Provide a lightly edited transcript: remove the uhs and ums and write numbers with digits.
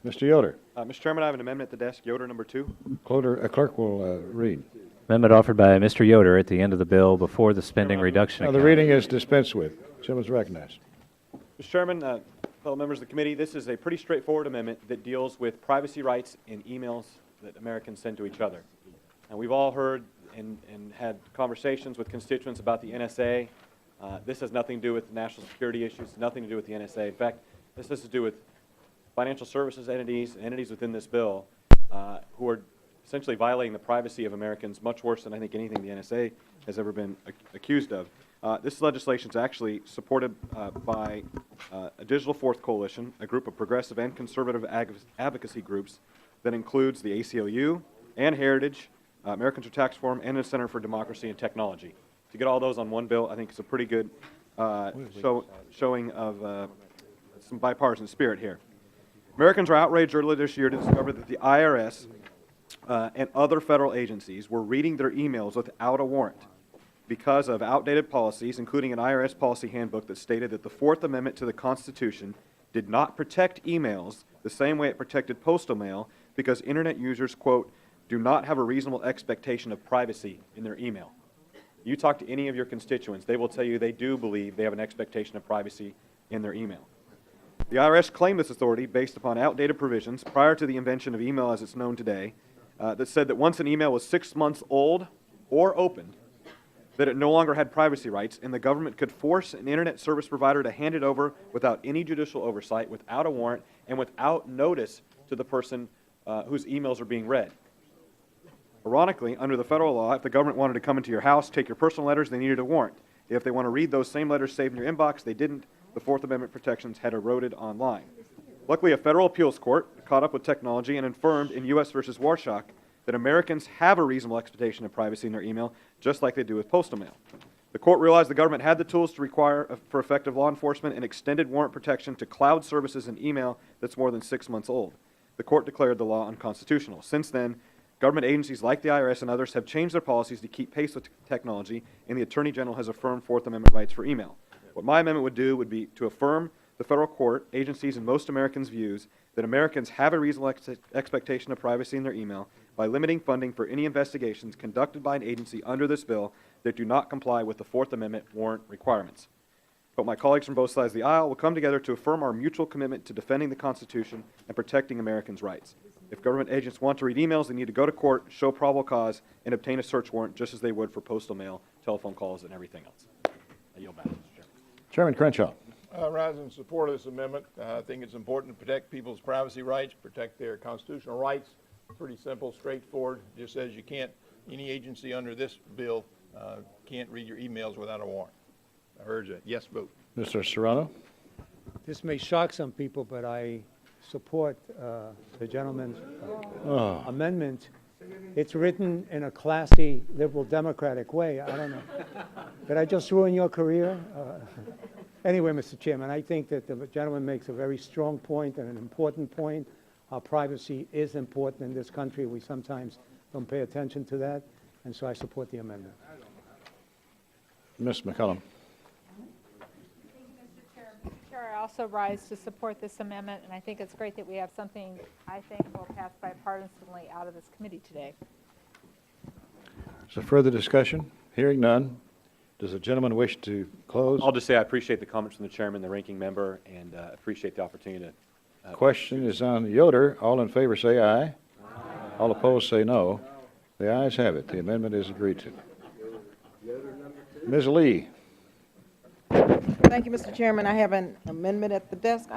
Mr. Yoder. Mr. Chairman, I have an amendment at the desk, Yoder number 2. Clerk will read. Amendment offered by Mr. Yoder at the end of the bill before the spending reduction The account. reading is dispensed with. Gentleman is recognized. Mr. Chairman, fellow members of the committee, this is a pretty straightforward amendment that deals with privacy rights in emails that Americans send to each other. And we've all heard and had conversations with constituents about the NSA. This has nothing to do with national security issues, nothing to do with the NSA. In fact, this has to do with financial services entities and entities within this bill who are essentially violating the privacy of Americans much worse than I think anything the NSA has ever been accused of. This legislation is actually supported by a Digital Fourth Coalition, a group of progressive and conservative advocacy groups that includes the ACLU and Heritage, Americans for Tax Reform, and the Center for Democracy and Technology. To get all those on one bill, I think is a pretty good showing of some bipartisan spirit here. Americans were outraged earlier this year to discover that the IRS and other federal agencies were reading their emails without a warrant because of outdated policies, including an IRS policy handbook that stated that the Fourth Amendment to the Constitution did not protect emails the same way it protected postal mail because Internet users, quote, do not have a reasonable expectation of privacy in their email. You talk to any of your constituents, they will tell you they do believe they have an expectation of privacy in their email. The IRS claimed this authority based upon outdated provisions prior to the invention of email as it's known today that said that once an email was 6 months old or opened, that it no longer had privacy rights, and the government could force an internet service provider to hand it over without any judicial oversight, without a warrant, and without notice to the person whose emails are being read. Ironically, under the federal law, if the government wanted to come into your house, take your personal letters, they needed a warrant. If they want to read those same letters saved in your inbox, they didn't. The Fourth Amendment protections had eroded online. Luckily, a federal appeals court caught up with technology and affirmed in U.S. versus Warshak that Americans have a reasonable expectation of privacy in their email, just like they do with postal mail. The court realized the government had the tools to require for effective law enforcement and extended warrant protection to cloud services and email that's more than 6 months old. The court declared the law unconstitutional. Since then, government agencies like the IRS and others have changed their policies to keep pace with technology, and the Attorney General has affirmed Fourth Amendment rights for email. What my amendment would do would be to affirm the federal court, agencies, and most Americans' views that Americans have a reasonable expectation of privacy in their email by limiting funding for any investigations conducted by an agency under this bill that do not comply with the Fourth Amendment warrant requirements. But my colleagues from both sides of the aisle will come together to affirm our mutual commitment to defending the Constitution and protecting Americans' rights. If government agents want to read emails, they need to go to court, show probable cause, and obtain a search warrant just as they would for postal mail, telephone calls, and everything else. I yield back, Mr. Chairman. Chairman Crenshaw. Rise in support of this amendment. I think it's important to protect people's privacy rights, protect their constitutional rights. Pretty simple, straightforward. Just says you can't, any agency under this bill can't read your emails without a warrant. I urge a yes vote. Mr. Serrano. This may shock some people, but I support the gentleman's amendment. It's written in a classy, liberal, democratic way. I don't know. Did I just ruin your career? Anyway, Mr. Chairman, I think that the gentleman makes a very strong point and an important point. Our privacy is important in this country. We sometimes don't pay attention to that, and so I support the amendment. Ms. McCollum. Mr. Chair, I also rise to support this amendment, and I think it's great that we have something I think will pass bipartisanly out of this committee today. Is there further discussion? Hearing none. Does the gentleman wish to close? I'll just say I appreciate the comments from the chairman, the ranking member, and appreciate the opportunity to Question is on Yoder. All in favor say aye. Aye. All opposed say no. The ayes have it. The amendment is agreed to. Ms. Lee. Thank you, Mr. Chairman. I have an amendment at the desk.